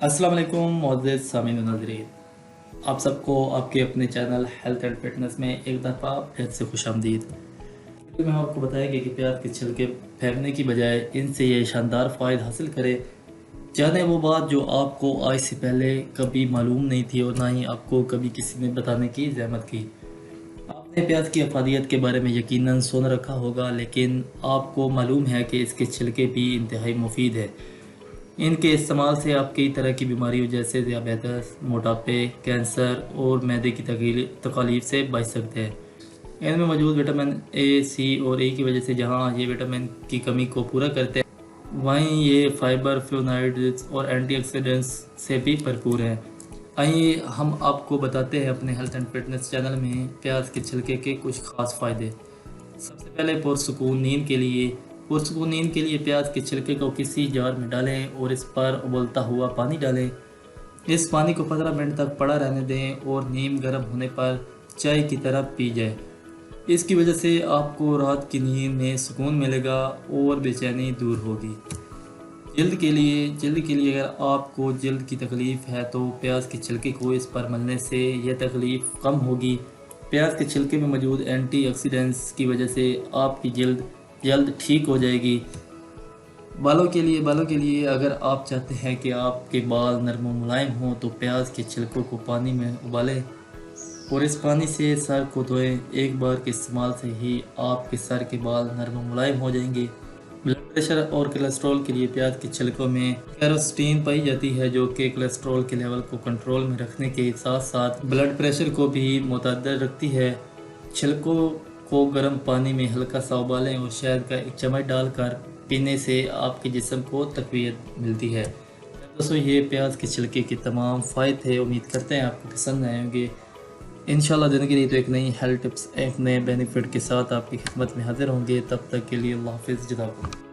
अस्सलाम वालेकुम मुअज़्ज़िज़ सामीन व नाज़रीन, आप सबको आपके अपने चैनल हेल्थ एंड फिटनेस में एक दफ़ा फिर से खुशामदीद। वीडियो में हम आपको बताएंगे कि प्याज के छिलके फेंकने की बजाय इनसे ये शानदार फ़ायदा हासिल करें। जाने वो बात जो आपको आज से पहले कभी मालूम नहीं थी और ना ही आपको कभी किसी ने बताने की ज़हमत की। आपने प्याज की अफादियत के बारे में यकीनन सुन रखा होगा, लेकिन आपको मालूम है कि इसके छिलके भी इंतहाई मुफीद है। इनके इस्तेमाल से आप कई तरह की बीमारियों जैसे दियाबेतस, मोटापे, कैंसर और मैदे की तकलीफ से बच सकते हैं। इनमें मौजूद विटामिन ए, सी और ई की वजह से जहाँ ये विटामिन की कमी को पूरा करते हैं, वहीं ये फाइबर, फ्लोनाइड्स और एंटीऑक्सीडेंट्स से भी भरपूर है। आइए हम आपको बताते हैं अपने हेल्थ एंड फिटनेस चैनल में प्याज के छिलके के कुछ खास फ़ायदे। सबसे पहले पुरसुकून नींद के लिए। पुरसुकून नींद के लिए प्याज के छिलके को किसी जार में डालें और इस पर उबलता हुआ पानी डालें। इस पानी को 15 मिनट तक पड़ा रहने दें और नीम गर्म होने पर चाय की तरह पी जाए। इसकी वजह से आपको रात की नींद में सुकून मिलेगा और बेचैनी दूर होगी। जल्द के लिए अगर आपको जल्द की तकलीफ़ है तो प्याज के छिलके को इस पर मलने से यह तकलीफ़ कम होगी। प्याज के छिलके में मौजूद एंटीऑक्सीडेंट्स की वजह से आपकी जल्द जल्द ठीक हो जाएगी। बालों के लिए अगर आप चाहते हैं कि आपके बाल नरम और मुलायम हों तो प्याज के छिलकों को पानी में उबालें और इस पानी से सर को धोएं। एक बार के इस्तेमाल से ही आपके सर के बाल नरम और मुलायम हो जाएंगे। ब्लड प्रेशर और कोलेस्ट्रॉल के लिए प्याज के छिलकों में कैरोस्टीन पाई जाती है, जो कि कोलेस्ट्रॉल के लेवल को कंट्रोल में रखने के साथ साथ ब्लड प्रेशर को भी मुतद्दल रखती है। छिलकों को गर्म पानी में हल्का सा उबालें और शहद का एक चम्मच डालकर पीने से आपके जिस्म को तक़वियत मिलती है। दोस्तों, ये प्याज के छिलके के तमाम फ़ायदे थे। उम्मीद करते हैं आपको पसंद आए होंगे। इंशाल्लाह ज़िंदगी रही तो एक नई हेल्थ टिप्स, एक नए बेनिफिट के साथ आपकी खिदमत में हाजिर होंगे। तब तक के लिए अल्लाह हाफ़िज़। जज़ाकुमुल्लाह।